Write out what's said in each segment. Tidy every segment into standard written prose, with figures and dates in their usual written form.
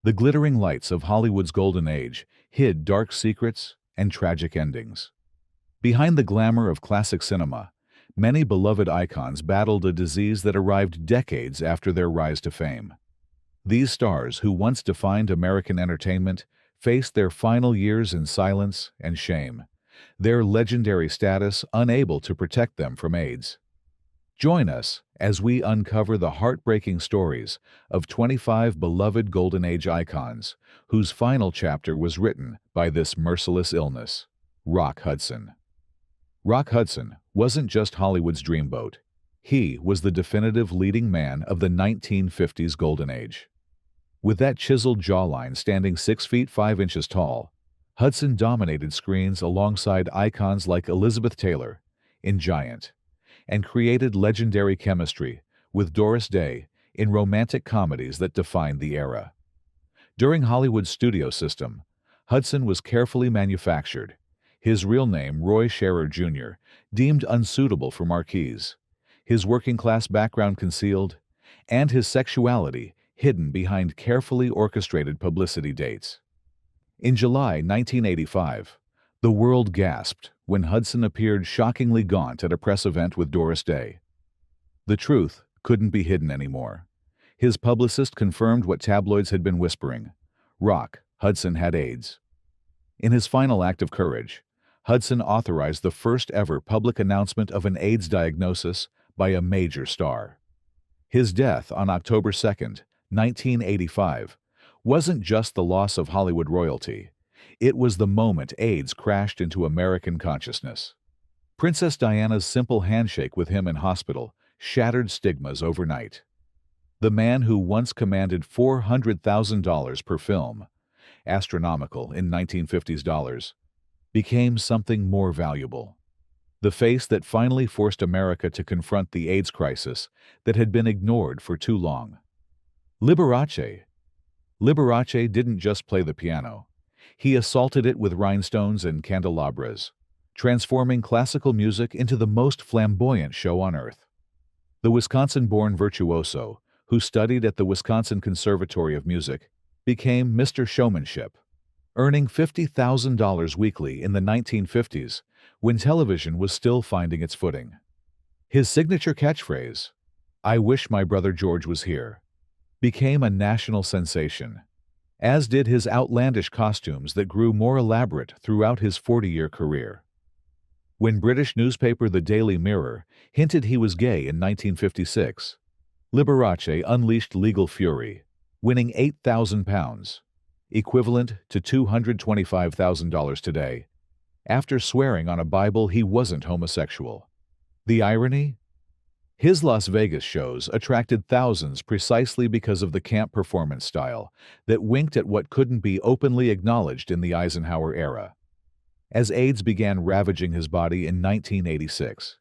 The glittering lights of Hollywood's golden age hid dark secrets and tragic endings. Behind the glamour of classic cinema, many beloved icons battled a disease that arrived decades after their rise to fame. These stars, who once defined American entertainment, faced their final years in silence and shame, their legendary status unable to protect them from AIDS. Join us as we uncover the heartbreaking stories of 25 beloved Golden Age icons whose final chapter was written by this merciless illness. Rock Hudson. Rock Hudson wasn't just Hollywood's dreamboat. He was the definitive leading man of the 1950s Golden Age. With that chiseled jawline standing 6 feet 5 inches tall, Hudson dominated screens alongside icons like Elizabeth Taylor in Giant, and created legendary chemistry with Doris Day in romantic comedies that defined the era. During Hollywood's studio system, Hudson was carefully manufactured, his real name, Roy Scherer Jr., deemed unsuitable for marquees, his working-class background concealed, and his sexuality hidden behind carefully orchestrated publicity dates. In July 1985, the world gasped when Hudson appeared shockingly gaunt at a press event with Doris Day. The truth couldn't be hidden anymore. His publicist confirmed what tabloids had been whispering. Rock Hudson had AIDS. In his final act of courage, Hudson authorized the first-ever public announcement of an AIDS diagnosis by a major star. His death on October 2, 1985, wasn't just the loss of Hollywood royalty. It was the moment AIDS crashed into American consciousness. Princess Diana's simple handshake with him in hospital shattered stigmas overnight. The man who once commanded $400,000 per film, astronomical in 1950s dollars, became something more valuable. The face that finally forced America to confront the AIDS crisis that had been ignored for too long. Liberace. Liberace didn't just play the piano. He assaulted it with rhinestones and candelabras, transforming classical music into the most flamboyant show on earth. The Wisconsin-born virtuoso, who studied at the Wisconsin Conservatory of Music, became Mr. Showmanship, earning $50,000 weekly in the 1950s when television was still finding its footing. His signature catchphrase, "I wish my brother George was here," became a national sensation, as did his outlandish costumes that grew more elaborate throughout his 40-year career. When British newspaper The Daily Mirror hinted he was gay in 1956, Liberace unleashed legal fury, winning £8,000, equivalent to $225,000 today, after swearing on a Bible he wasn't homosexual. The irony? His Las Vegas shows attracted thousands precisely because of the camp performance style that winked at what couldn't be openly acknowledged in the Eisenhower era. As AIDS began ravaging his body in 1986,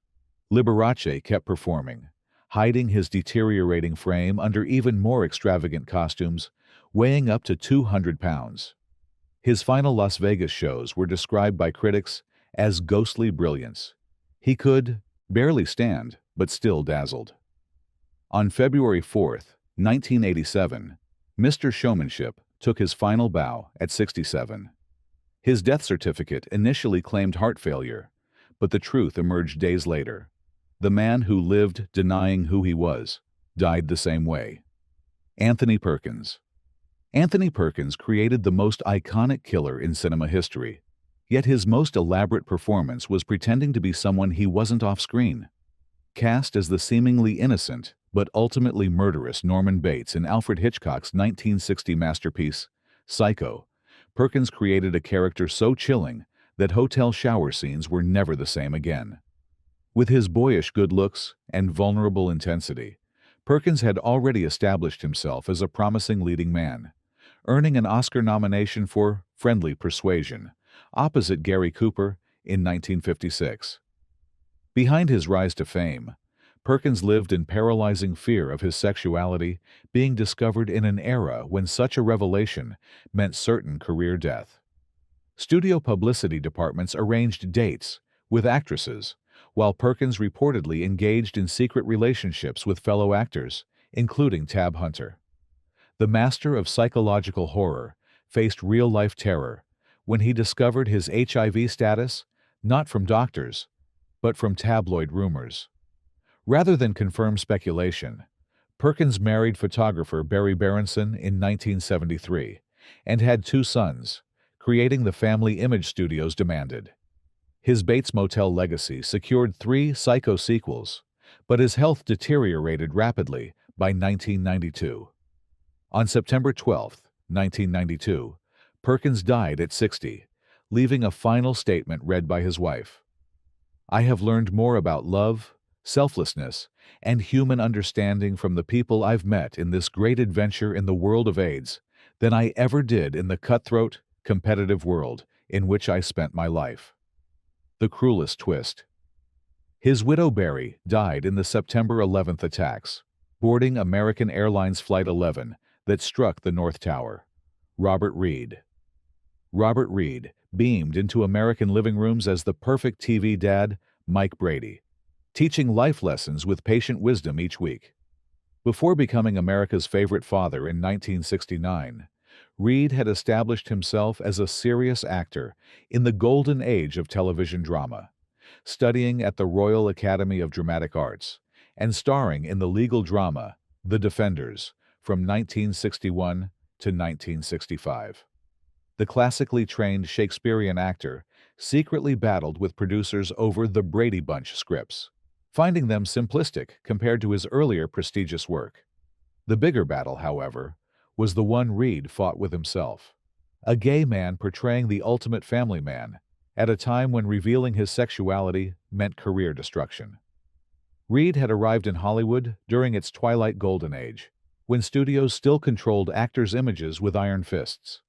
Liberace kept performing, hiding his deteriorating frame under even more extravagant costumes, weighing up to 200 pounds. His final Las Vegas shows were described by critics as ghostly brilliance. He could barely stand, but still dazzled. On February 4, 1987, Mr. Showmanship took his final bow at 67. His death certificate initially claimed heart failure, but the truth emerged days later. The man who lived denying who he was died the same way. Anthony Perkins. Anthony Perkins created the most iconic killer in cinema history, yet his most elaborate performance was pretending to be someone he wasn't off-screen. Cast as the seemingly innocent but ultimately murderous Norman Bates in Alfred Hitchcock's 1960 masterpiece, Psycho, Perkins created a character so chilling that hotel shower scenes were never the same again. With his boyish good looks and vulnerable intensity, Perkins had already established himself as a promising leading man, earning an Oscar nomination for Friendly Persuasion, opposite Gary Cooper in 1956. Behind his rise to fame, Perkins lived in paralyzing fear of his sexuality being discovered in an era when such a revelation meant certain career death. Studio publicity departments arranged dates with actresses, while Perkins reportedly engaged in secret relationships with fellow actors, including Tab Hunter. The master of psychological horror faced real-life terror when he discovered his HIV status not from doctors, but from tabloid rumors. Rather than confirm speculation, Perkins married photographer Barry Berenson in 1973 and had 2 sons, creating the family image studios demanded. His Bates Motel legacy secured 3 Psycho sequels, but his health deteriorated rapidly by 1992. On September 12, 1992, Perkins died at 60, leaving a final statement read by his wife. "I have learned more about love, selflessness, and human understanding from the people I've met in this great adventure in the world of AIDS than I ever did in the cutthroat, competitive world in which I spent my life." The cruelest twist. His widow Barry died in the September 11th attacks, boarding American Airlines Flight 11 that struck the North Tower. Robert Reed. Robert Reed beamed into American living rooms as the perfect TV dad, Mike Brady, teaching life lessons with patient wisdom each week. Before becoming America's favorite father in 1969, Reed had established himself as a serious actor in the golden age of television drama, studying at the Royal Academy of Dramatic Arts and starring in the legal drama The Defenders from 1961 to 1965. The classically trained Shakespearean actor secretly battled with producers over the Brady Bunch scripts, finding them simplistic compared to his earlier prestigious work. The bigger battle, however, was the one Reed fought with himself. A gay man portraying the ultimate family man, at a time when revealing his sexuality meant career destruction. Reed had arrived in Hollywood during its twilight golden age, when studios still controlled actors' images with iron fists.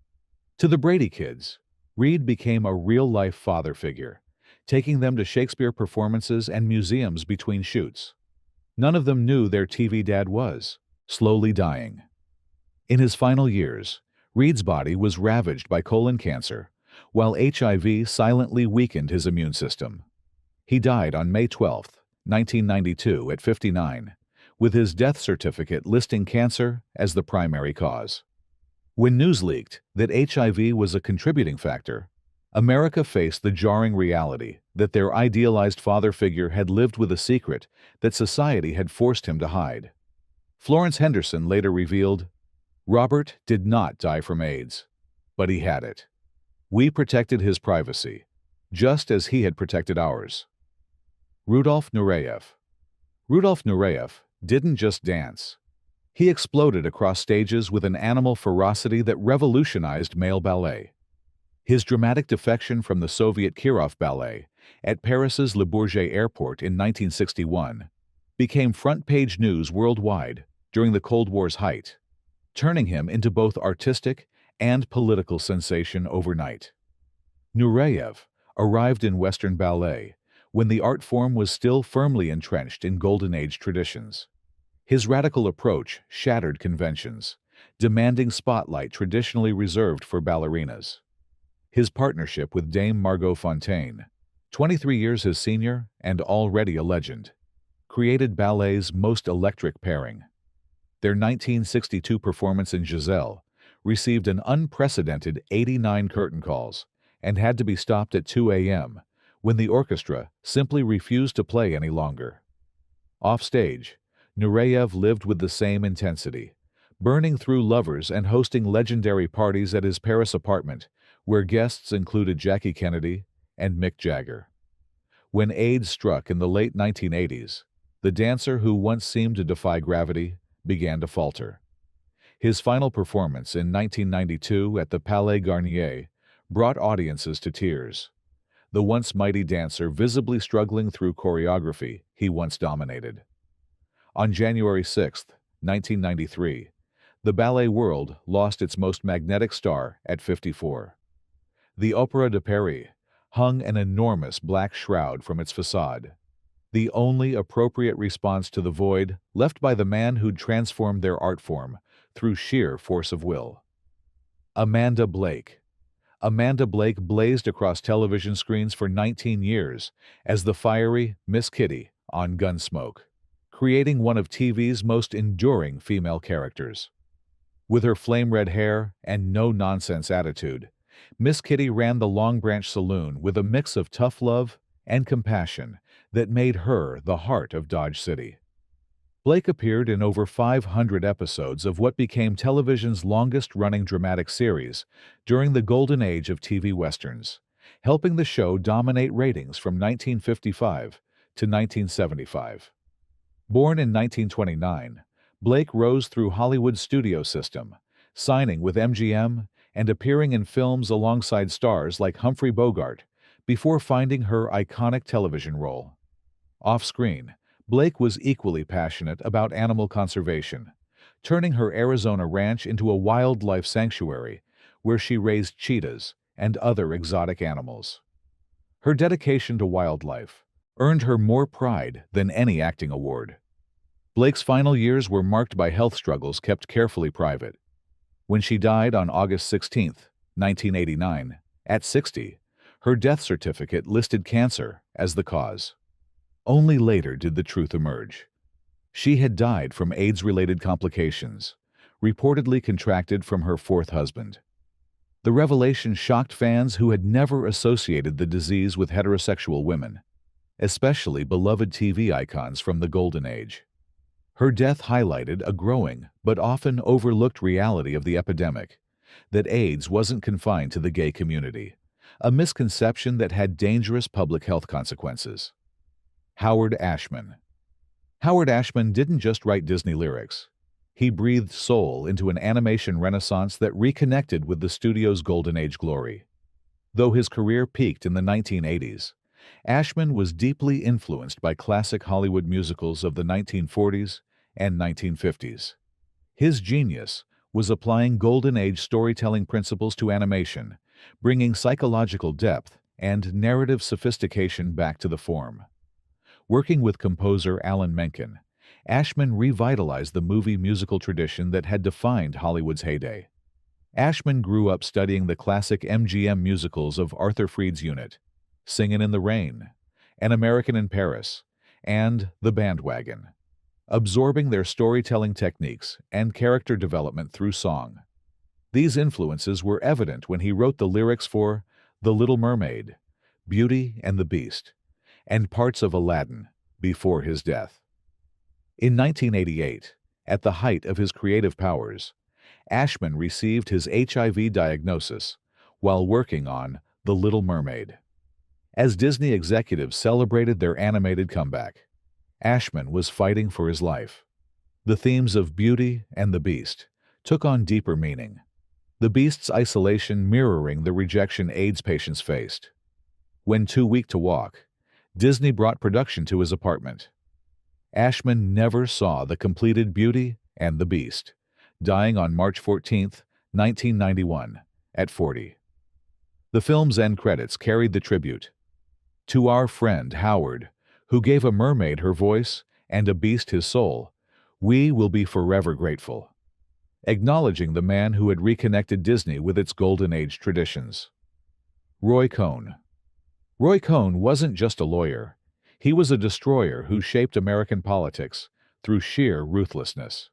To the Brady kids, Reed became a real-life father figure, taking them to Shakespeare performances and museums between shoots. None of them knew their TV dad was slowly dying. In his final years, Reed's body was ravaged by colon cancer, while HIV silently weakened his immune system. He died on May 12, 1992, at 59, with his death certificate listing cancer as the primary cause. When news leaked that HIV was a contributing factor, America faced the jarring reality that their idealized father figure had lived with a secret that society had forced him to hide. Florence Henderson later revealed, "Robert did not die from AIDS, but he had it. We protected his privacy, just as he had protected ours." Rudolph Nureyev. Rudolph Nureyev didn't just dance. He exploded across stages with an animal ferocity that revolutionized male ballet. His dramatic defection from the Soviet Kirov Ballet at Paris's Le Bourget Airport in 1961 became front-page news worldwide during the Cold War's height, turning him into both artistic and political sensation overnight. Nureyev arrived in Western ballet when the art form was still firmly entrenched in Golden Age traditions. His radical approach shattered conventions, demanding spotlight traditionally reserved for ballerinas. His partnership with Dame Margot Fonteyn, 23 years his senior and already a legend, created ballet's most electric pairing. Their 1962 performance in Giselle received an unprecedented 89 curtain calls and had to be stopped at 2 a.m. when the orchestra simply refused to play any longer. Offstage, Nureyev lived with the same intensity, burning through lovers and hosting legendary parties at his Paris apartment, where guests included Jackie Kennedy and Mick Jagger. When AIDS struck in the late 1980s, the dancer who once seemed to defy gravity began to falter. His final performance in 1992 at the Palais Garnier brought audiences to tears, the once mighty dancer visibly struggling through choreography he once dominated. On January 6, 1993, the ballet world lost its most magnetic star at 54. The Opéra de Paris hung an enormous black shroud from its facade, the only appropriate response to the void left by the man who'd transformed their art form through sheer force of will. Amanda Blake. Amanda Blake blazed across television screens for 19 years as the fiery Miss Kitty on Gunsmoke, creating one of TV's most enduring female characters. With her flame-red hair and no-nonsense attitude, Miss Kitty ran the Long Branch Saloon with a mix of tough love and compassion that made her the heart of Dodge City. Blake appeared in over 500 episodes of what became television's longest-running dramatic series during the golden age of TV westerns, helping the show dominate ratings from 1955 to 1975. Born in 1929, Blake rose through Hollywood's studio system, signing with MGM and appearing in films alongside stars like Humphrey Bogart before finding her iconic television role. Off-screen, Blake was equally passionate about animal conservation, turning her Arizona ranch into a wildlife sanctuary where she raised cheetahs and other exotic animals. Her dedication to wildlife earned her more pride than any acting award. Blake's final years were marked by health struggles kept carefully private. When she died on August 16, 1989, at 60, her death certificate listed cancer as the cause. Only later did the truth emerge. She had died from AIDS-related complications, reportedly contracted from her fourth husband. The revelation shocked fans who had never associated the disease with heterosexual women, especially beloved TV icons from the Golden Age. Her death highlighted a growing but often overlooked reality of the epidemic, that AIDS wasn't confined to the gay community, a misconception that had dangerous public health consequences. Howard Ashman. Howard Ashman didn't just write Disney lyrics. He breathed soul into an animation renaissance that reconnected with the studio's Golden Age glory. Though his career peaked in the 1980s, Ashman was deeply influenced by classic Hollywood musicals of the 1940s and 1950s. His genius was applying Golden Age storytelling principles to animation, bringing psychological depth and narrative sophistication back to the form. Working with composer Alan Menken, Ashman revitalized the movie musical tradition that had defined Hollywood's heyday. Ashman grew up studying the classic MGM musicals of Arthur Freed's Unit, Singin' in the Rain, An American in Paris, and The Bandwagon, absorbing their storytelling techniques and character development through song. These influences were evident when he wrote the lyrics for The Little Mermaid, Beauty and the Beast, and parts of Aladdin before his death. In 1988, at the height of his creative powers, Ashman received his HIV diagnosis while working on The Little Mermaid. As Disney executives celebrated their animated comeback, Ashman was fighting for his life. The themes of Beauty and the Beast took on deeper meaning, the Beast's isolation mirroring the rejection AIDS patients faced. When too weak to walk, Disney brought production to his apartment. Ashman never saw the completed Beauty and the Beast, dying on March 14, 1991, at 40. The film's end credits carried the tribute, "To our friend Howard, who gave a mermaid her voice and a beast his soul, we will be forever grateful," acknowledging the man who had reconnected Disney with its Golden Age traditions. Roy Cohn. Roy Cohn wasn't just a lawyer. He was a destroyer who shaped American politics through sheer ruthlessness.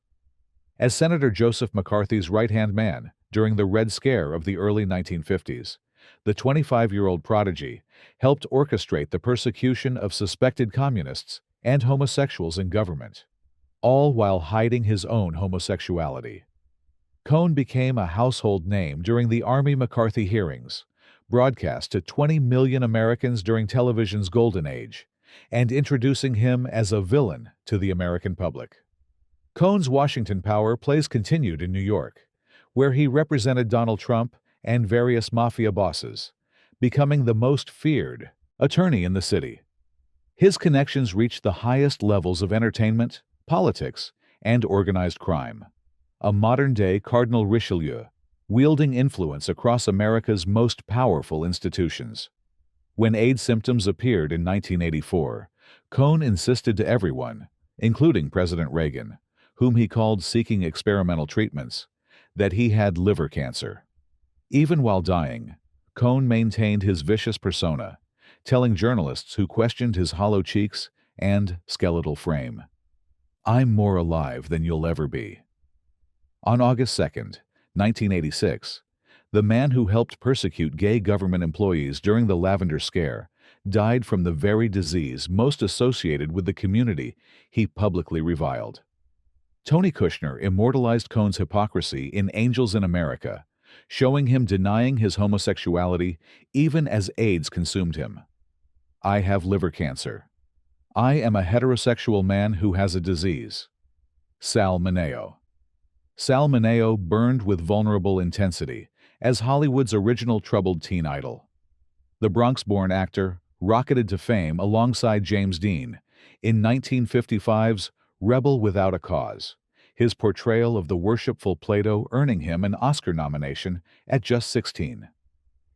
As Senator Joseph McCarthy's right-hand man during the Red Scare of the early 1950s, the 25-year-old prodigy helped orchestrate the persecution of suspected communists and homosexuals in government, all while hiding his own homosexuality. Cohn became a household name during the Army McCarthy hearings, broadcast to 20 million Americans during television's Golden Age, and introducing him as a villain to the American public. Cohn's Washington power plays continued in New York, where he represented Donald Trump and various mafia bosses, becoming the most feared attorney in the city. His connections reached the highest levels of entertainment, politics, and organized crime. A modern-day Cardinal Richelieu, wielding influence across America's most powerful institutions. When AIDS symptoms appeared in 1984, Cohn insisted to everyone, including President Reagan, whom he called seeking experimental treatments, that he had liver cancer. Even while dying, Cohn maintained his vicious persona, telling journalists who questioned his hollow cheeks and skeletal frame, "I'm more alive than you'll ever be." On August 2nd, 1986, the man who helped persecute gay government employees during the Lavender Scare died from the very disease most associated with the community he publicly reviled. Tony Kushner immortalized Cohn's hypocrisy in Angels in America, showing him denying his homosexuality even as AIDS consumed him. "I have liver cancer. I am a heterosexual man who has a disease." Sal Mineo. Sal Mineo burned with vulnerable intensity as Hollywood's original troubled teen idol. The Bronx-born actor rocketed to fame alongside James Dean in 1955's Rebel Without a Cause, his portrayal of the worshipful Plato earning him an Oscar nomination at just 16.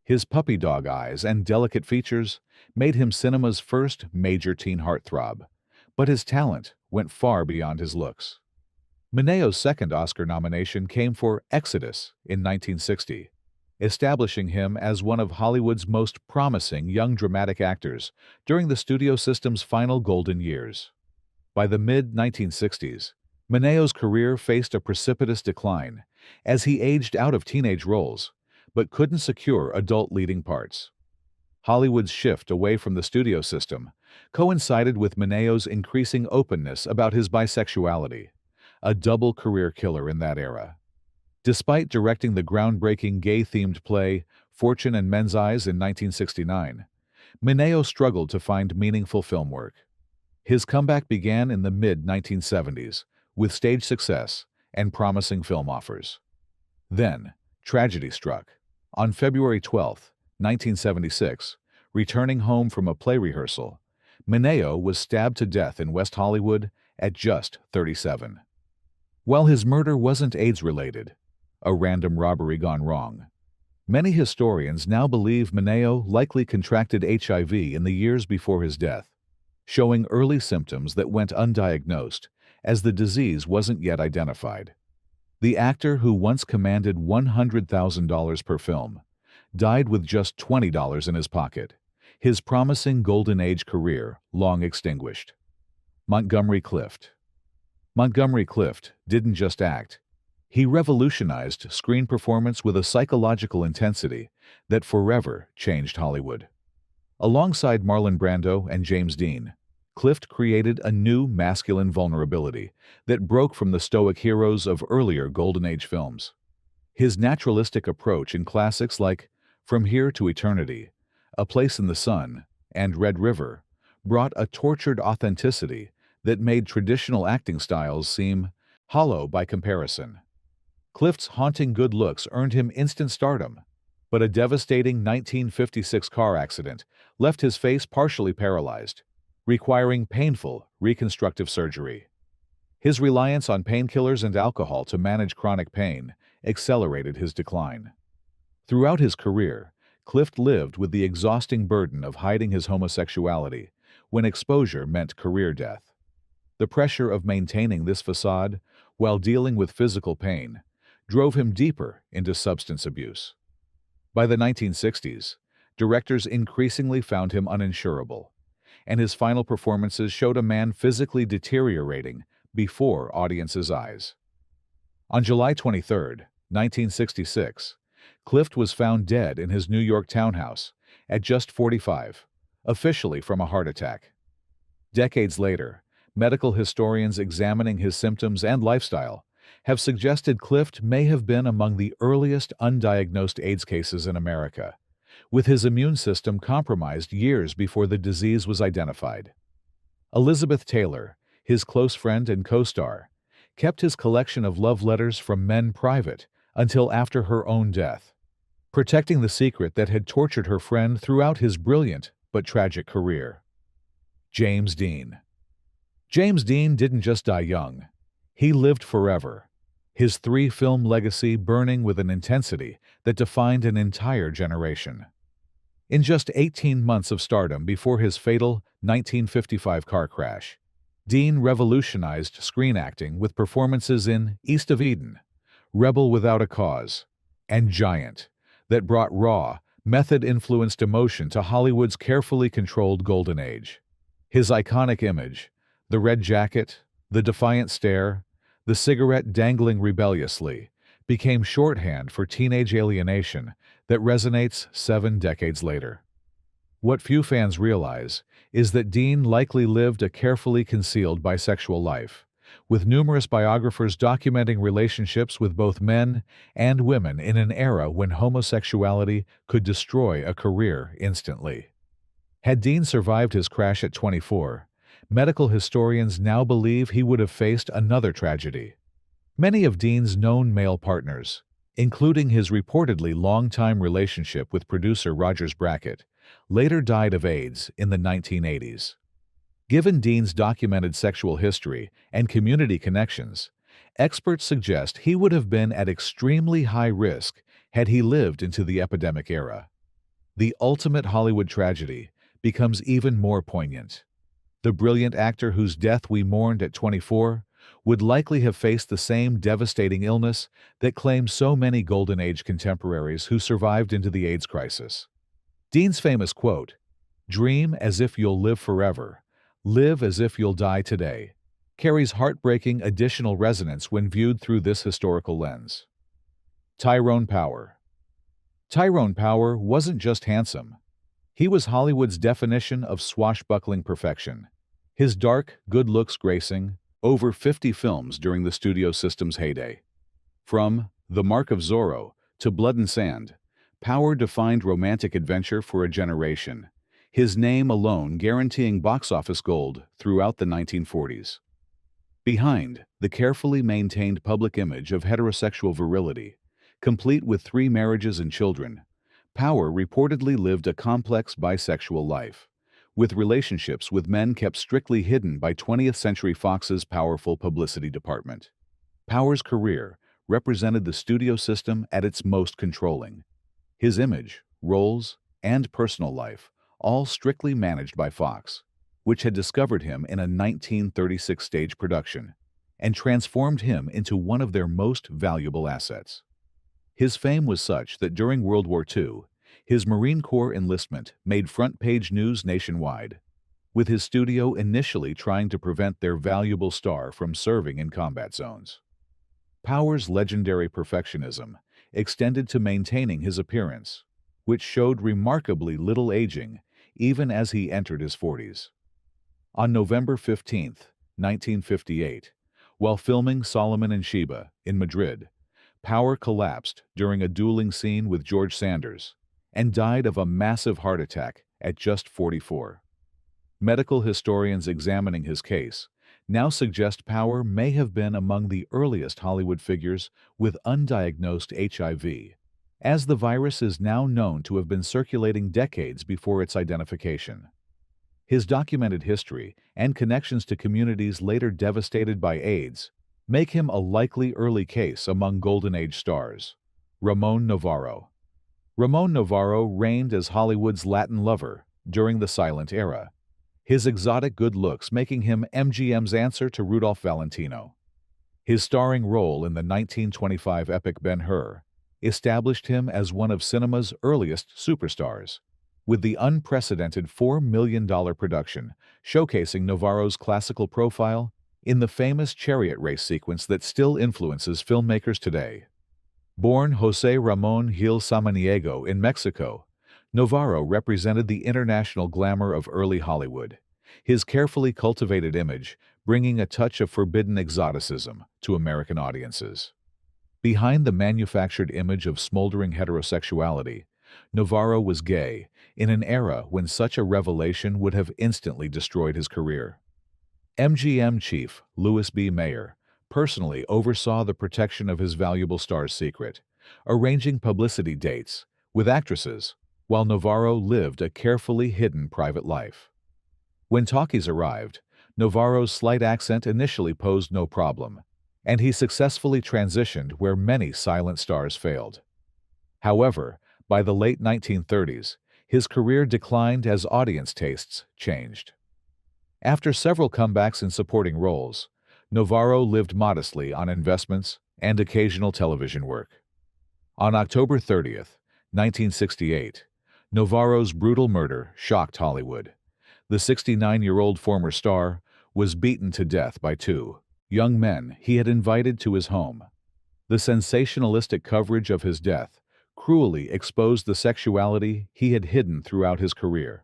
His puppy dog eyes and delicate features made him cinema's first major teen heartthrob, but his talent went far beyond his looks. Mineo's second Oscar nomination came for Exodus in 1960, establishing him as one of Hollywood's most promising young dramatic actors during the studio system's final golden years. By the mid-1960s, Mineo's career faced a precipitous decline as he aged out of teenage roles, but couldn't secure adult leading parts. Hollywood's shift away from the studio system coincided with Mineo's increasing openness about his bisexuality, a double career killer in that era. Despite directing the groundbreaking gay-themed play Fortune and Men's Eyes in 1969, Mineo struggled to find meaningful film work. His comeback began in the mid-1970s, with stage success and promising film offers. Then, tragedy struck. On February 12, 1976, returning home from a play rehearsal, Mineo was stabbed to death in West Hollywood at just 37. While his murder wasn't AIDS-related, a random robbery gone wrong, many historians now believe Mineo likely contracted HIV in the years before his death, showing early symptoms that went undiagnosed as the disease wasn't yet identified. The actor, who once commanded $100,000 per film, died with just $20 in his pocket, his promising golden age career long extinguished. Montgomery Clift. Montgomery Clift didn't just act. He revolutionized screen performance with a psychological intensity that forever changed Hollywood. Alongside Marlon Brando and James Dean, Clift created a new masculine vulnerability that broke from the stoic heroes of earlier Golden Age films. His naturalistic approach in classics like From Here to Eternity, A Place in the Sun, and Red River brought a tortured authenticity that made traditional acting styles seem hollow by comparison. Clift's haunting good looks earned him instant stardom, but a devastating 1956 car accident left his face partially paralyzed, requiring painful reconstructive surgery. His reliance on painkillers and alcohol to manage chronic pain accelerated his decline. Throughout his career, Clift lived with the exhausting burden of hiding his homosexuality when exposure meant career death. The pressure of maintaining this facade while dealing with physical pain drove him deeper into substance abuse. By the 1960s, directors increasingly found him uninsurable, and his final performances showed a man physically deteriorating before audiences' eyes. On July 23, 1966, Clift was found dead in his New York townhouse at just 45, officially from a heart attack. Decades later, medical historians examining his symptoms and lifestyle have suggested Clift may have been among the earliest undiagnosed AIDS cases in America, with his immune system compromised years before the disease was identified. Elizabeth Taylor, his close friend and co-star, kept his collection of love letters from men private until after her own death, protecting the secret that had tortured her friend throughout his brilliant but tragic career. James Dean. James Dean didn't just die young. He lived forever, his three-film legacy burning with an intensity that defined an entire generation. In just 18 months of stardom before his fatal 1955 car crash, Dean revolutionized screen acting with performances in East of Eden, Rebel Without a Cause, and Giant that brought raw, method-influenced emotion to Hollywood's carefully controlled golden age. His iconic image, the red jacket, the defiant stare, The cigarette dangling rebelliously became shorthand for teenage alienation that resonates 7 decades later. What few fans realize is that Dean likely lived a carefully concealed bisexual life, with numerous biographers documenting relationships with both men and women in an era when homosexuality could destroy a career instantly. Had Dean survived his crash at 24, medical historians now believe he would have faced another tragedy. Many of Dean's known male partners, including his reportedly long-time relationship with producer Rogers Brackett, later died of AIDS in the 1980s. Given Dean's documented sexual history and community connections, experts suggest he would have been at extremely high risk had he lived into the epidemic era. The ultimate Hollywood tragedy becomes even more poignant. The brilliant actor whose death we mourned at 24 would likely have faced the same devastating illness that claimed so many Golden Age contemporaries who survived into the AIDS crisis. Dean's famous quote, "Dream as if you'll live forever, live as if you'll die today," carries heartbreaking additional resonance when viewed through this historical lens. Tyrone Power. Tyrone Power wasn't just handsome. He was Hollywood's definition of swashbuckling perfection. His dark, good looks gracing over 50 films during the studio system's heyday. From The Mark of Zorro to Blood and Sand, Power defined romantic adventure for a generation, his name alone guaranteeing box office gold throughout the 1940s. Behind the carefully maintained public image of heterosexual virility, complete with 3 marriages and children, Power reportedly lived a complex bisexual life, with relationships with men kept strictly hidden by 20th Century Fox's powerful publicity department. Power's career represented the studio system at its most controlling. His image, roles, and personal life, all strictly managed by Fox, which had discovered him in a 1936 stage production and transformed him into one of their most valuable assets. His fame was such that during World War II, his Marine Corps enlistment made front-page news nationwide, with his studio initially trying to prevent their valuable star from serving in combat zones. Power's legendary perfectionism extended to maintaining his appearance, which showed remarkably little aging even as he entered his 40s. On November 15, 1958, while filming Solomon and Sheba in Madrid, Power collapsed during a dueling scene with George Sanders and died of a massive heart attack at just 44. Medical historians examining his case now suggest Power may have been among the earliest Hollywood figures with undiagnosed HIV, as the virus is now known to have been circulating decades before its identification. His documented history and connections to communities later devastated by AIDS make him a likely early case among Golden Age stars. Ramon Novarro. Ramon Novarro reigned as Hollywood's Latin lover during the silent era, his exotic good looks making him MGM's answer to Rudolph Valentino. His starring role in the 1925 epic Ben-Hur established him as one of cinema's earliest superstars, with the unprecedented $4 million production showcasing Novarro's classical profile in the famous chariot race sequence that still influences filmmakers today. Born José Ramón Gil Samaniego in Mexico, Novarro represented the international glamour of early Hollywood, his carefully cultivated image bringing a touch of forbidden exoticism to American audiences. Behind the manufactured image of smoldering heterosexuality, Novarro was gay in an era when such a revelation would have instantly destroyed his career. MGM chief Louis B. Mayer personally oversaw the protection of his valuable star's secret, arranging publicity dates with actresses, while Novarro lived a carefully hidden private life. When talkies arrived, Novarro's slight accent initially posed no problem, and he successfully transitioned where many silent stars failed. However, by the late 1930s, his career declined as audience tastes changed. After several comebacks in supporting roles, Novarro lived modestly on investments and occasional television work. On October 30, 1968, Novarro's brutal murder shocked Hollywood. The 69-year-old former star was beaten to death by 2 young men he had invited to his home. The sensationalistic coverage of his death cruelly exposed the sexuality he had hidden throughout his career.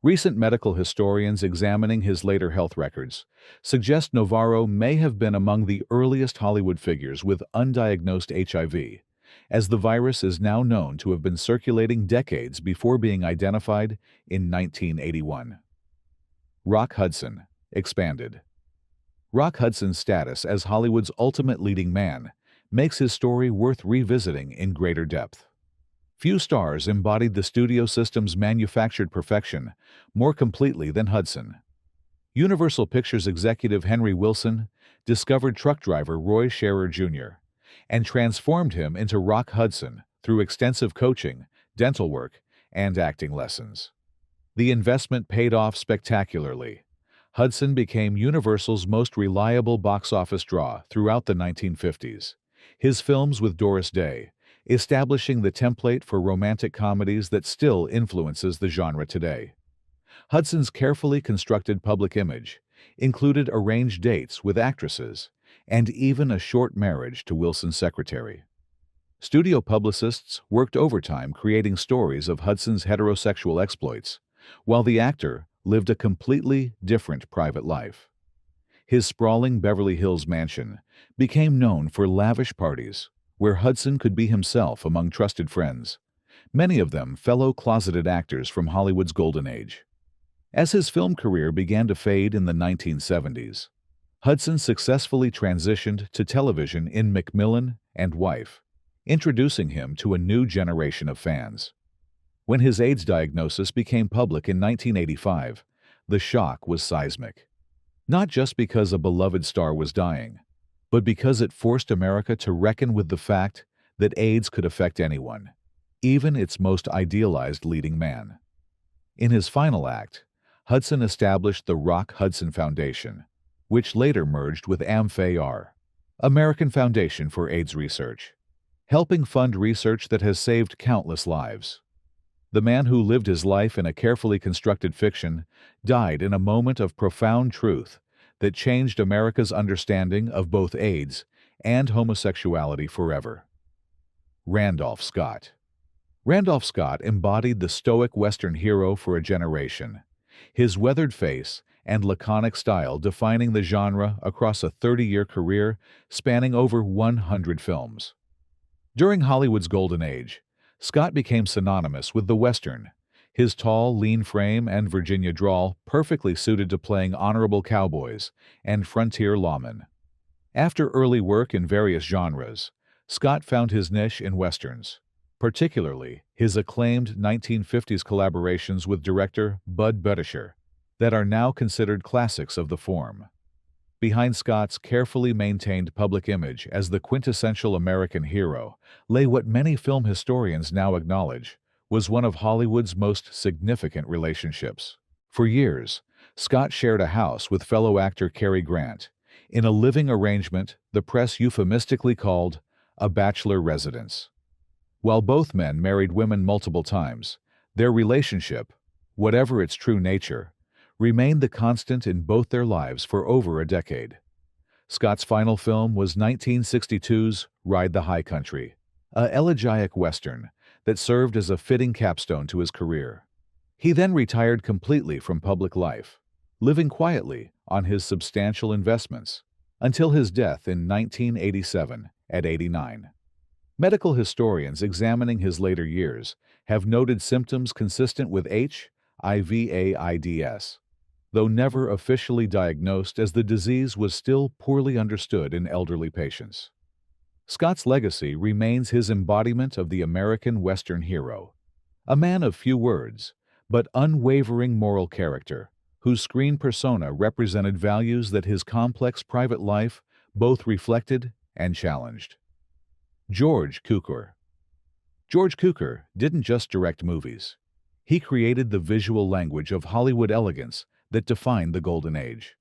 Recent medical historians examining his later health records suggest Novarro may have been among the earliest Hollywood figures with undiagnosed HIV, as the virus is now known to have been circulating decades before being identified in 1981. Rock Hudson expanded. Rock Hudson's status as Hollywood's ultimate leading man makes his story worth revisiting in greater depth. Few stars embodied the studio system's manufactured perfection more completely than Hudson. Universal Pictures executive Henry Wilson discovered truck driver Roy Scherer Jr. and transformed him into Rock Hudson through extensive coaching, dental work, and acting lessons. The investment paid off spectacularly. Hudson became Universal's most reliable box office draw throughout the 1950s. His films with Doris Day, establishing the template for romantic comedies that still influences the genre today. Hudson's carefully constructed public image included arranged dates with actresses and even a short marriage to Wilson's secretary. Studio publicists worked overtime creating stories of Hudson's heterosexual exploits, while the actor lived a completely different private life. His sprawling Beverly Hills mansion became known for lavish parties, where Hudson could be himself among trusted friends, many of them fellow closeted actors from Hollywood's golden age. As his film career began to fade in the 1970s, Hudson successfully transitioned to television in Macmillan and Wife, introducing him to a new generation of fans. When his AIDS diagnosis became public in 1985, the shock was seismic. Not just because a beloved star was dying, but because it forced America to reckon with the fact that AIDS could affect anyone, even its most idealized leading man. In his final act, Hudson established the Rock Hudson Foundation, which later merged with AMFAR, American Foundation for AIDS Research, helping fund research that has saved countless lives. The man who lived his life in a carefully constructed fiction died in a moment of profound truth that changed America's understanding of both AIDS and homosexuality forever. Randolph Scott. Randolph Scott embodied the stoic Western hero for a generation, his weathered face and laconic style defining the genre across a 30-year career spanning over 100 films. During Hollywood's golden age, Scott became synonymous with the Western, his tall, lean frame and Virginia drawl perfectly suited to playing honorable cowboys and frontier lawmen. After early work in various genres, Scott found his niche in Westerns, particularly his acclaimed 1950s collaborations with director Bud Budisher, that are now considered classics of the form. Behind Scott's carefully maintained public image as the quintessential American hero lay what many film historians now acknowledge was one of Hollywood's most significant relationships. For years, Scott shared a house with fellow actor Cary Grant, in a living arrangement the press euphemistically called a bachelor residence. While both men married women multiple times, their relationship, whatever its true nature, remained the constant in both their lives for over a decade. Scott's final film was 1962's Ride the High Country, a elegiac Western that served as a fitting capstone to his career. He then retired completely from public life, living quietly on his substantial investments, until his death in 1987 at 89. Medical historians examining his later years have noted symptoms consistent with HIV/AIDS, though never officially diagnosed as the disease was still poorly understood in elderly patients. Scott's legacy remains his embodiment of the American Western hero, a man of few words, but unwavering moral character, whose screen persona represented values that his complex private life both reflected and challenged. George Cukor. George Cukor didn't just direct movies. He created the visual language of Hollywood elegance that defined the Golden Age.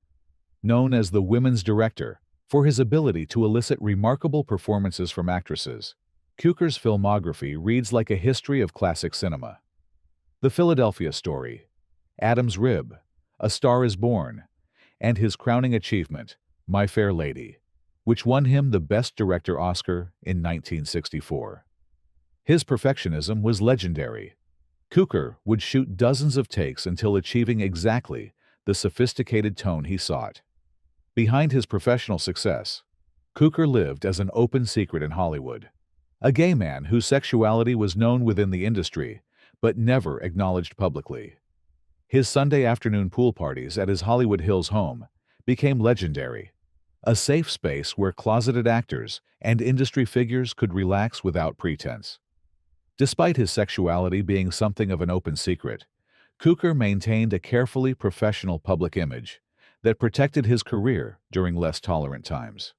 Known as the women's director for his ability to elicit remarkable performances from actresses, Cukor's filmography reads like a history of classic cinema. The Philadelphia Story, Adam's Rib, A Star is Born, and his crowning achievement, My Fair Lady, which won him the Best Director Oscar in 1964. His perfectionism was legendary. Cukor would shoot dozens of takes until achieving exactly the sophisticated tone he sought. Behind his professional success, Cukor lived as an open secret in Hollywood. A gay man whose sexuality was known within the industry, but never acknowledged publicly. His Sunday afternoon pool parties at his Hollywood Hills home became legendary, a safe space where closeted actors and industry figures could relax without pretense. Despite his sexuality being something of an open secret, Cukor maintained a carefully professional public image that protected his career during less tolerant times.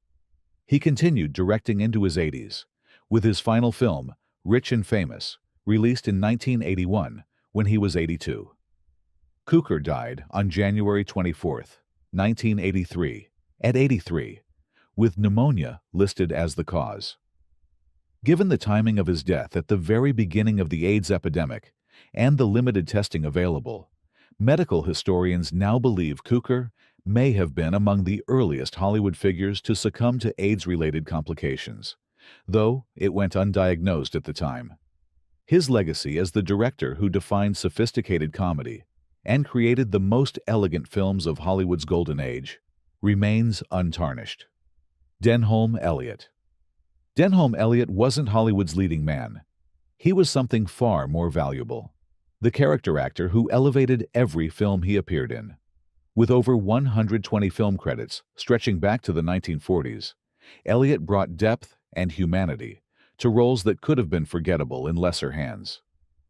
He continued directing into his 80s, with his final film, Rich and Famous, released in 1981 when he was 82. Cukor died on January 24, 1983, at 83, with pneumonia listed as the cause. Given the timing of his death at the very beginning of the AIDS epidemic and the limited testing available, medical historians now believe Cukor may have been among the earliest Hollywood figures to succumb to AIDS-related complications, though it went undiagnosed at the time. His legacy as the director who defined sophisticated comedy and created the most elegant films of Hollywood's golden age remains untarnished. Denholm Elliott. Denholm Elliott wasn't Hollywood's leading man. He was something far more valuable. The character actor who elevated every film he appeared in. With over 120 film credits stretching back to the 1940s, Elliott brought depth and humanity to roles that could have been forgettable in lesser hands.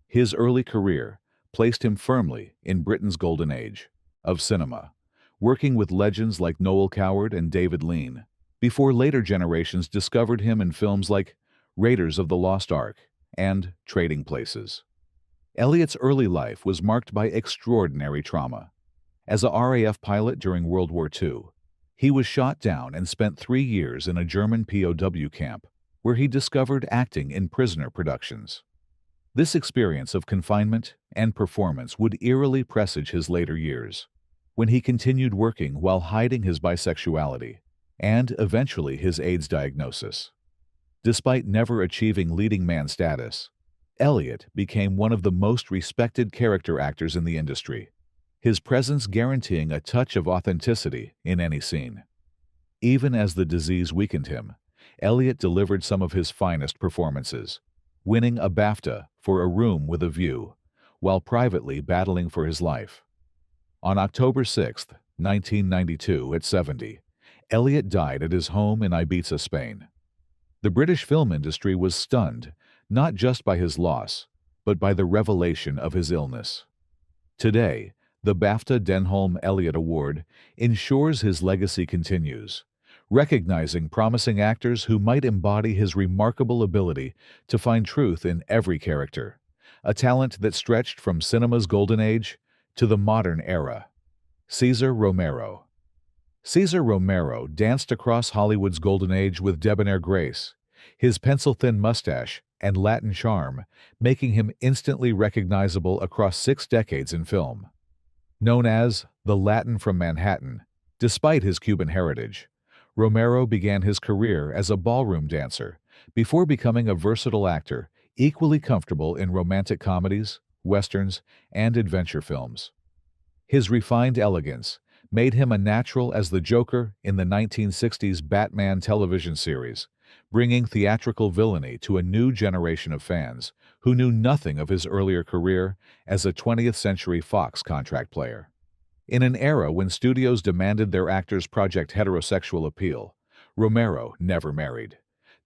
His early career placed him firmly in Britain's golden age of cinema, working with legends like Noel Coward and David Lean, before later generations discovered him in films like Raiders of the Lost Ark and Trading Places. Elliott's early life was marked by extraordinary trauma. As a RAF pilot during World War II, he was shot down and spent 3 years in a German POW camp, where he discovered acting in prisoner productions. This experience of confinement and performance would eerily presage his later years, when he continued working while hiding his bisexuality and eventually his AIDS diagnosis. Despite never achieving leading man status, Elliott became one of the most respected character actors in the industry, his presence guaranteeing a touch of authenticity in any scene. Even as the disease weakened him, Elliott delivered some of his finest performances, winning a BAFTA for A Room with a View, while privately battling for his life. On October 6, 1992, at 70, Elliott died at his home in Ibiza, Spain. The British film industry was stunned, not just by his loss, but by the revelation of his illness. Today, the BAFTA Denholm Elliott Award ensures his legacy continues, recognizing promising actors who might embody his remarkable ability to find truth in every character, a talent that stretched from cinema's golden age to the modern era. Cesar Romero. Cesar Romero danced across Hollywood's golden age with debonair grace, his pencil-thin mustache and Latin charm making him instantly recognizable across 6 decades in film. Known as the Latin from Manhattan, despite his Cuban heritage, Romero began his career as a ballroom dancer before becoming a versatile actor equally comfortable in romantic comedies, westerns, and adventure films. His refined elegance made him a natural as the Joker in the 1960s Batman television series, bringing theatrical villainy to a new generation of fans who knew nothing of his earlier career as a 20th Century Fox contract player. In an era when studios demanded their actors project heterosexual appeal, Romero never married,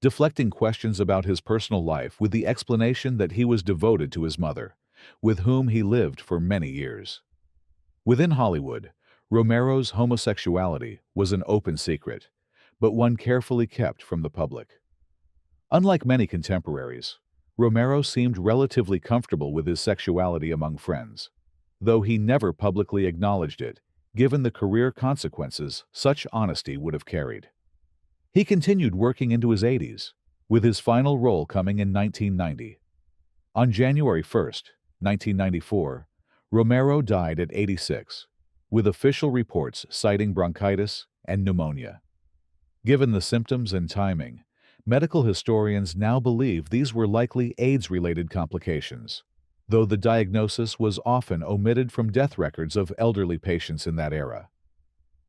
deflecting questions about his personal life with the explanation that he was devoted to his mother, with whom he lived for many years. Within Hollywood, Romero's homosexuality was an open secret, but one carefully kept from the public. Unlike many contemporaries, Romero seemed relatively comfortable with his sexuality among friends, though he never publicly acknowledged it, given the career consequences such honesty would have carried. He continued working into his 80s, with his final role coming in 1990. On January 1, 1994, Romero died at 86, with official reports citing bronchitis and pneumonia. Given the symptoms and timing, medical historians now believe these were likely AIDS-related complications, though the diagnosis was often omitted from death records of elderly patients in that era.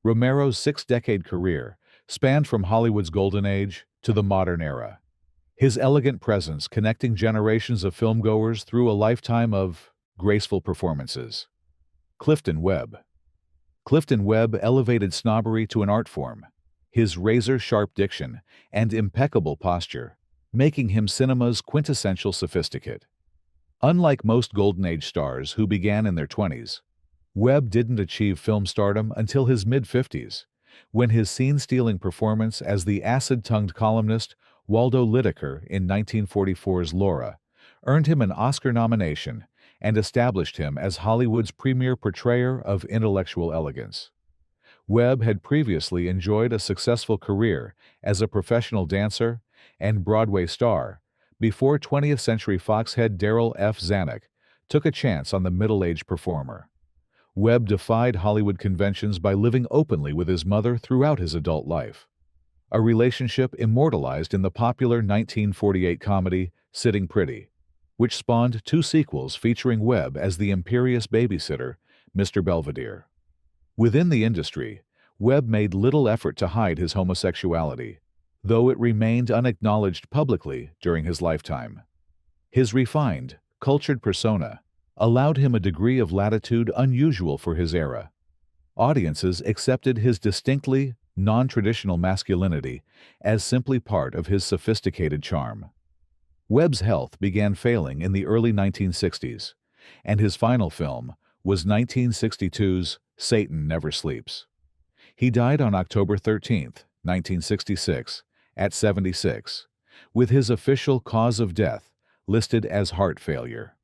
Romero's six-decade career spanned from Hollywood's golden age to the modern era, his elegant presence connecting generations of filmgoers through a lifetime of graceful performances. Clifton Webb. Clifton Webb elevated snobbery to an art form, his razor-sharp diction and impeccable posture, making him cinema's quintessential sophisticate. Unlike most Golden Age stars who began in their 20s, Webb didn't achieve film stardom until his mid-50s, when his scene-stealing performance as the acid-tongued columnist Waldo Lydekker in 1944's Laura earned him an Oscar nomination and established him as Hollywood's premier portrayer of intellectual elegance. Webb had previously enjoyed a successful career as a professional dancer and Broadway star before 20th Century Fox head Darryl F. Zanuck took a chance on the middle-aged performer. Webb defied Hollywood conventions by living openly with his mother throughout his adult life, a relationship immortalized in the popular 1948 comedy Sitting Pretty, which spawned two sequels featuring Webb as the imperious babysitter, Mr. Belvedere. Within the industry, Webb made little effort to hide his homosexuality, though it remained unacknowledged publicly during his lifetime. His refined, cultured persona allowed him a degree of latitude unusual for his era. Audiences accepted his distinctly non-traditional masculinity as simply part of his sophisticated charm. Webb's health began failing in the early 1960s, and his final film was 1962's Satan Never Sleeps. He died on October 13, 1966, at 76, with his official cause of death listed as heart failure.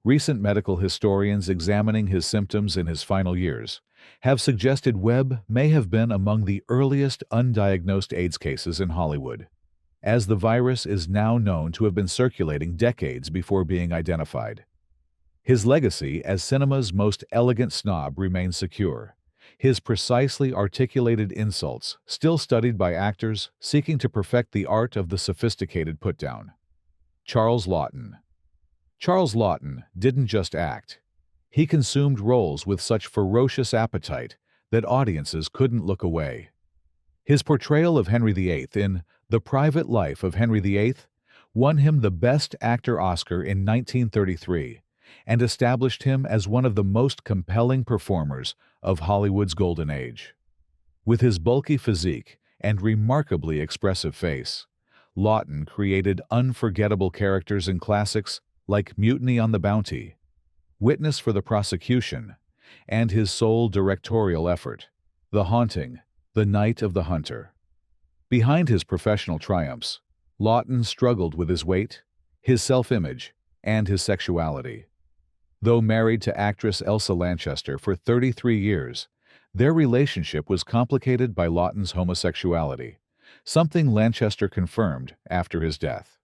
Recent medical historians examining his symptoms in his final years have suggested Webb may have been among the earliest undiagnosed AIDS cases in Hollywood, as the virus is now known to have been circulating decades before being identified. His legacy as cinema's most elegant snob remains secure, his precisely articulated insults still studied by actors seeking to perfect the art of the sophisticated put-down. Charles Laughton. Charles Laughton didn't just act. He consumed roles with such ferocious appetite that audiences couldn't look away. His portrayal of Henry VIII in The Private Life of Henry VIII won him the Best Actor Oscar in 1933 and established him as one of the most compelling performers of Hollywood's golden age. With his bulky physique and remarkably expressive face, Laughton created unforgettable characters in classics like Mutiny on the Bounty, Witness for the Prosecution, and his sole directorial effort, The Haunting, The Night of the Hunter. Behind his professional triumphs, Laughton struggled with his weight, his self-image, and his sexuality. Though married to actress Elsa Lanchester for 33 years, their relationship was complicated by Laughton's homosexuality, something Lanchester confirmed after his death.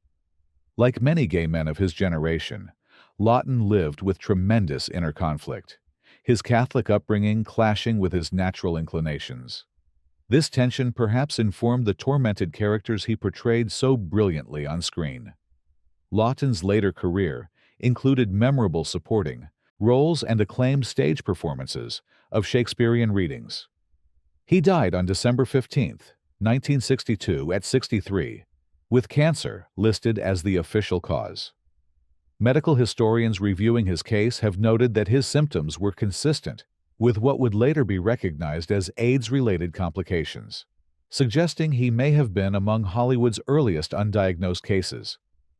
Like many gay men of his generation, Laughton lived with tremendous inner conflict, his Catholic upbringing clashing with his natural inclinations. This tension perhaps informed the tormented characters he portrayed so brilliantly on screen. Laughton's later career included memorable supporting roles and acclaimed stage performances of Shakespearean readings. He died on December 15, 1962, at 63, with cancer listed as the official cause. Medical historians reviewing his case have noted that his symptoms were consistent with what would later be recognized as AIDS-related complications, suggesting he may have been among Hollywood's earliest undiagnosed cases,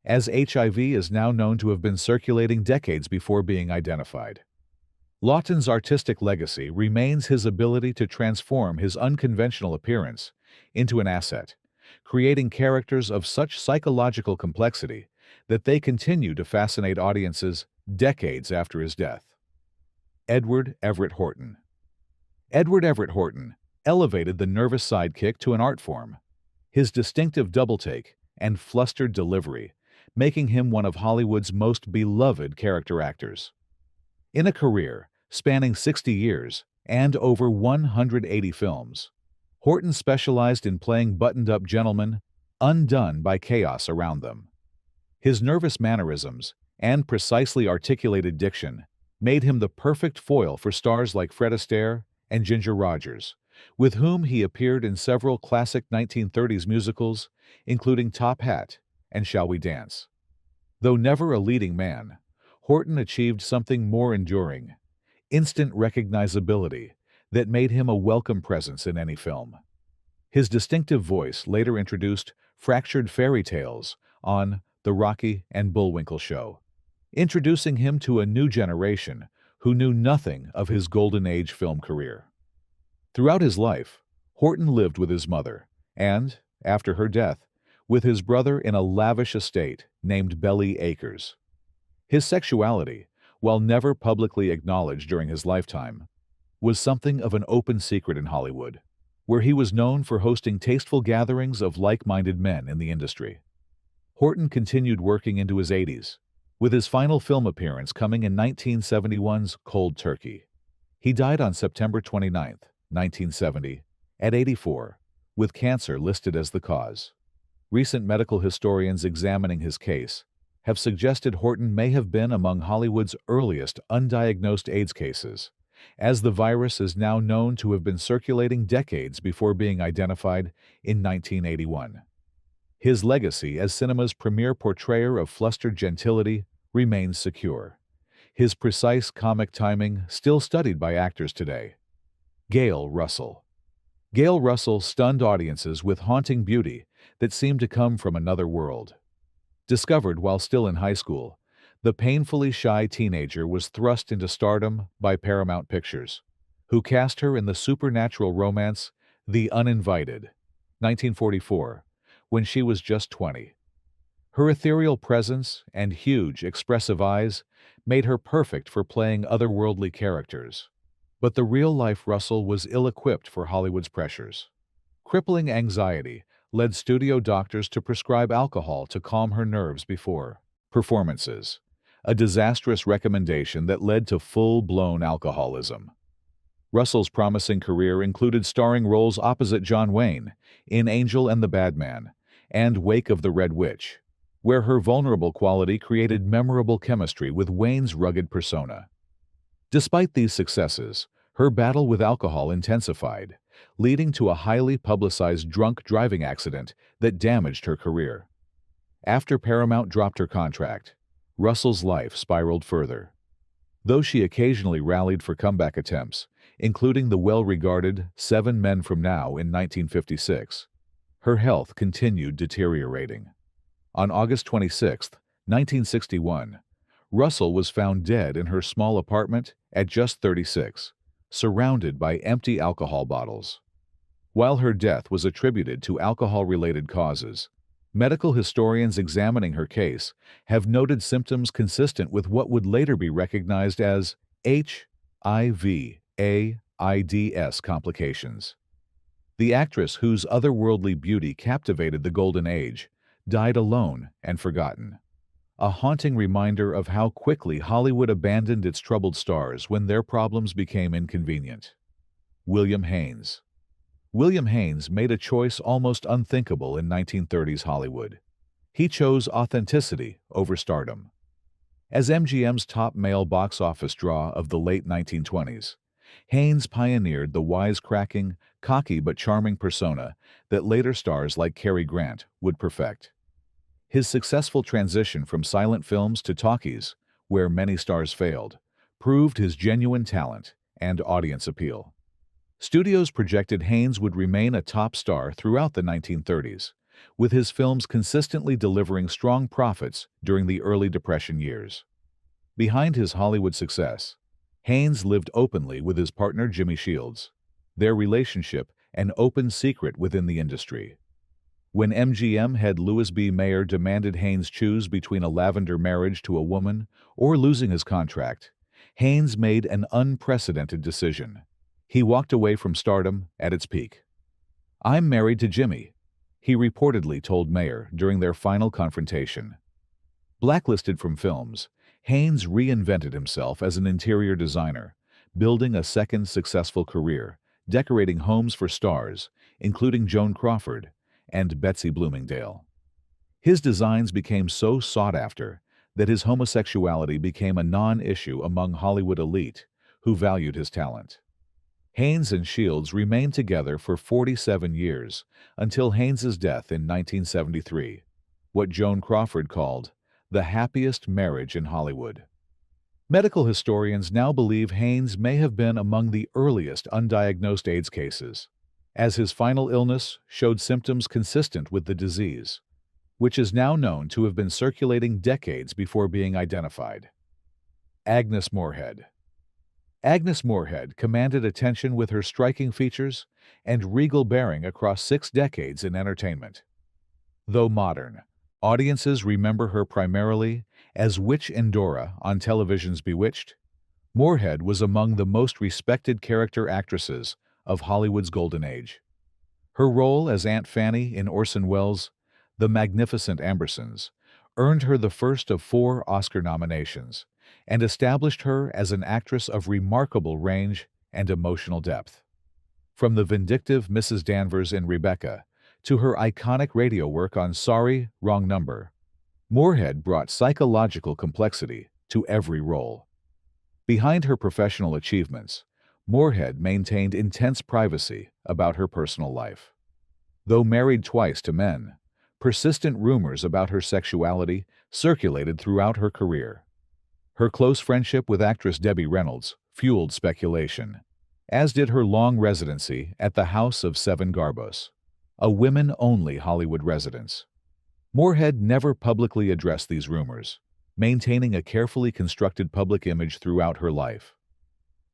as HIV is now known to have been circulating decades before being identified. Laughton's artistic legacy remains his ability to transform his unconventional appearance into an asset, creating characters of such psychological complexity that they continue to fascinate audiences decades after his death. Edward Everett Horton. Edward Everett Horton elevated the nervous sidekick to an art form, his distinctive double-take and flustered delivery making him one of Hollywood's most beloved character actors. In a career spanning 60 years and over 180 films, Horton specialized in playing buttoned-up gentlemen, undone by chaos around them. His nervous mannerisms and precisely articulated diction made him the perfect foil for stars like Fred Astaire and Ginger Rogers, with whom he appeared in several classic 1930s musicals, including Top Hat and Shall We Dance. Though never a leading man, Horton achieved something more enduring: instant recognizability that made him a welcome presence in any film. His distinctive voice later introduced fractured fairy tales on The Rocky and Bullwinkle Show, introducing him to a new generation who knew nothing of his golden age film career. Throughout his life, Horton lived with his mother and, after her death, with his brother in a lavish estate named Belly Acres. His sexuality, while never publicly acknowledged during his lifetime, was something of an open secret in Hollywood, where he was known for hosting tasteful gatherings of like-minded men in the industry. Horton continued working into his 80s, with his final film appearance coming in 1971's Cold Turkey. He died on September 29, 1970, at 84, with cancer listed as the cause. Recent medical historians examining his case have suggested Horton may have been among Hollywood's earliest undiagnosed AIDS cases, as the virus is now known to have been circulating decades before being identified in 1981. His legacy as cinema's premier portrayer of flustered gentility remains secure, his precise comic timing still studied by actors today. Gail Russell. Gail Russell stunned audiences with haunting beauty that seemed to come from another world. Discovered while still in high school, the painfully shy teenager was thrust into stardom by Paramount Pictures, who cast her in the supernatural romance The Uninvited, 1944, when she was just 20. Her ethereal presence and huge, expressive eyes made her perfect for playing otherworldly characters. But the real-life Russell was ill-equipped for Hollywood's pressures. Crippling anxiety led studio doctors to prescribe alcohol to calm her nerves before performances, a disastrous recommendation that led to full-blown alcoholism. Russell's promising career included starring roles opposite John Wayne in Angel and the Bad Man and Wake of the Red Witch, where her vulnerable quality created memorable chemistry with Wayne's rugged persona. Despite these successes, her battle with alcohol intensified, leading to a highly publicized drunk driving accident that damaged her career. After Paramount dropped her contract, Russell's life spiraled further. Though she occasionally rallied for comeback attempts, including the well-regarded 7 Men from Now in 1956, her health continued deteriorating. On August 26, 1961, Russell was found dead in her small apartment at just 36, surrounded by empty alcohol bottles. While her death was attributed to alcohol-related causes, medical historians examining her case have noted symptoms consistent with what would later be recognized as HIV/AIDS complications. The actress whose otherworldly beauty captivated the Golden Age died alone and forgotten, a haunting reminder of how quickly Hollywood abandoned its troubled stars when their problems became inconvenient. William Haines. William Haines made a choice almost unthinkable in 1930s Hollywood. He chose authenticity over stardom. As MGM's top male box office draw of the late 1920s, Haines pioneered the wisecracking, cocky but charming persona that later stars like Cary Grant would perfect. His successful transition from silent films to talkies, where many stars failed, proved his genuine talent and audience appeal. Studios projected Haines would remain a top star throughout the 1930s, with his films consistently delivering strong profits during the early Depression years. Behind his Hollywood success, Haines lived openly with his partner Jimmy Shields, their relationship an open secret within the industry. When MGM head Louis B. Mayer demanded Haines choose between a lavender marriage to a woman or losing his contract, Haines made an unprecedented decision. He walked away from stardom at its peak. "I'm married to Jimmy," he reportedly told Mayer during their final confrontation. Blacklisted from films, Haines reinvented himself as an interior designer, building a second successful career, decorating homes for stars, including Joan Crawford and Betsy Bloomingdale. His designs became so sought after that his homosexuality became a non-issue among Hollywood elite who valued his talent. Haines and Shields remained together for 47 years until Haines's death in 1973, what Joan Crawford called the happiest marriage in Hollywood. Medical historians now believe Haines may have been among the earliest undiagnosed AIDS cases, as his final illness showed symptoms consistent with the disease, which is now known to have been circulating decades before being identified. Agnes Moorehead. Agnes Moorehead commanded attention with her striking features and regal bearing across 6 decades in entertainment. Though modern, audiences remember her primarily as Witch Endora on television's Bewitched. Moorehead was among the most respected character actresses of Hollywood's golden age. Her role as Aunt Fanny in Orson Welles' The Magnificent Ambersons earned her the first of 4 Oscar nominations and established her as an actress of remarkable range and emotional depth. From the vindictive Mrs. Danvers in Rebecca to her iconic radio work on Sorry, Wrong Number, Moorehead brought psychological complexity to every role. Behind her professional achievements, Moorehead maintained intense privacy about her personal life. Though married twice to men, persistent rumors about her sexuality circulated throughout her career. Her close friendship with actress Debbie Reynolds fueled speculation, as did her long residency at the House of Seven Garbos, a women-only Hollywood residence. Moorehead never publicly addressed these rumors, maintaining a carefully constructed public image throughout her life.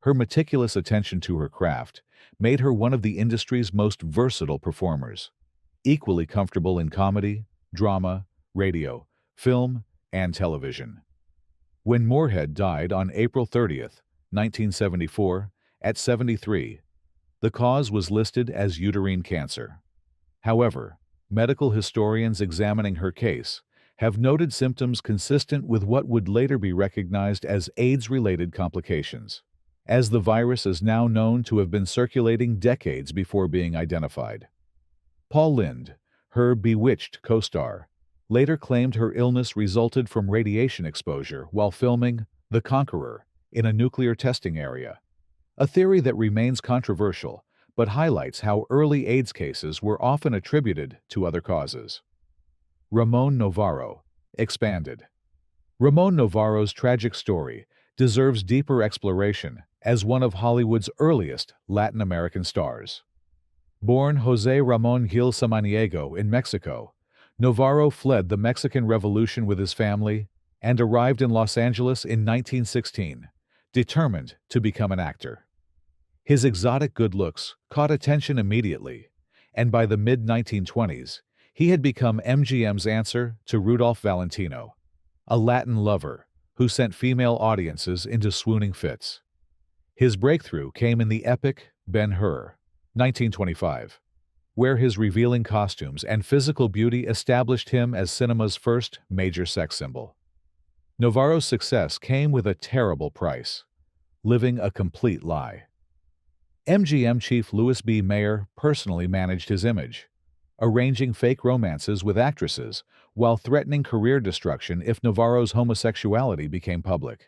Her meticulous attention to her craft made her one of the industry's most versatile performers, equally comfortable in comedy, drama, radio, film, and television. When Moorehead died on April 30, 1974, at 73, the cause was listed as uterine cancer. However, medical historians examining her case have noted symptoms consistent with what would later be recognized as AIDS-related complications, as the virus is now known to have been circulating decades before being identified. Paul Lynde, her Bewitched co-star, later claimed her illness resulted from radiation exposure while filming The Conqueror in a nuclear testing area, a theory that remains controversial but highlights how early AIDS cases were often attributed to other causes. Ramon Novarro, expanded. Ramon Novarro's tragic story deserves deeper exploration as one of Hollywood's earliest Latin American stars. Born José Ramón Gil Samaniego in Mexico, Novarro fled the Mexican Revolution with his family and arrived in Los Angeles in 1916, determined to become an actor. His exotic good looks caught attention immediately, and by the mid-1920s, he had become MGM's answer to Rudolph Valentino, a Latin lover who sent female audiences into swooning fits. His breakthrough came in the epic Ben-Hur, 1925, where his revealing costumes and physical beauty established him as cinema's first major sex symbol. Novarro's success came with a terrible price: living a complete lie. MGM chief Louis B. Mayer personally managed his image, arranging fake romances with actresses while threatening career destruction if Novarro's homosexuality became public.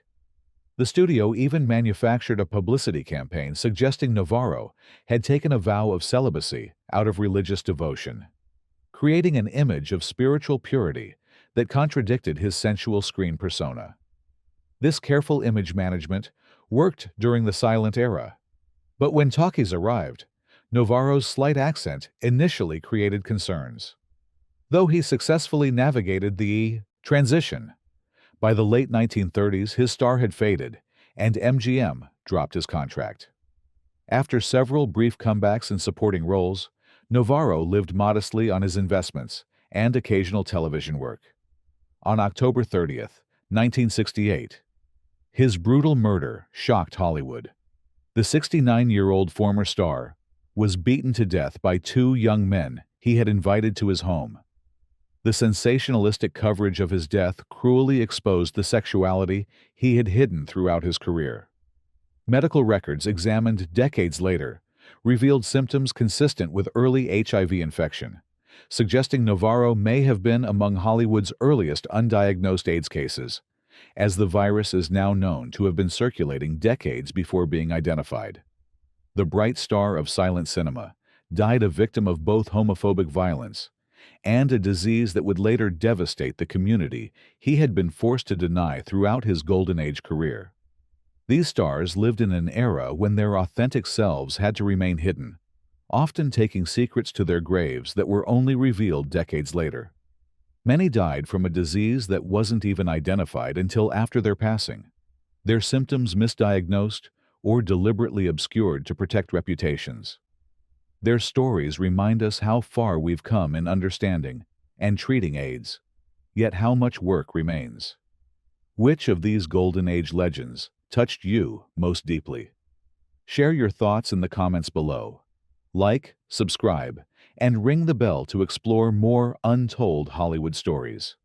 The studio even manufactured a publicity campaign suggesting Novarro had taken a vow of celibacy out of religious devotion, creating an image of spiritual purity that contradicted his sensual screen persona. This careful image management worked during the silent era, but when talkies arrived, Novarro's slight accent initially created concerns. Though he successfully navigated the transition, by the late 1930s his star had faded, and MGM dropped his contract. After several brief comebacks in supporting roles, Novarro lived modestly on his investments and occasional television work. On October 30, 1968, his brutal murder shocked Hollywood. The 69-year-old former star was beaten to death by 2 young men he had invited to his home. The sensationalistic coverage of his death cruelly exposed the sexuality he had hidden throughout his career. Medical records examined decades later revealed symptoms consistent with early HIV infection, suggesting Novarro may have been among Hollywood's earliest undiagnosed AIDS cases, as the virus is now known to have been circulating decades before being identified. The bright star of silent cinema died a victim of both homophobic violence and a disease that would later devastate the community he had been forced to deny throughout his golden age career. These stars lived in an era when their authentic selves had to remain hidden, often taking secrets to their graves that were only revealed decades later. Many died from a disease that wasn't even identified until after their passing, their symptoms misdiagnosed or deliberately obscured to protect reputations. Their stories remind us how far we've come in understanding and treating AIDS, yet how much work remains. Which of these Golden Age legends touched you most deeply? Share your thoughts in the comments below. Like, subscribe, and ring the bell to explore more untold Hollywood stories.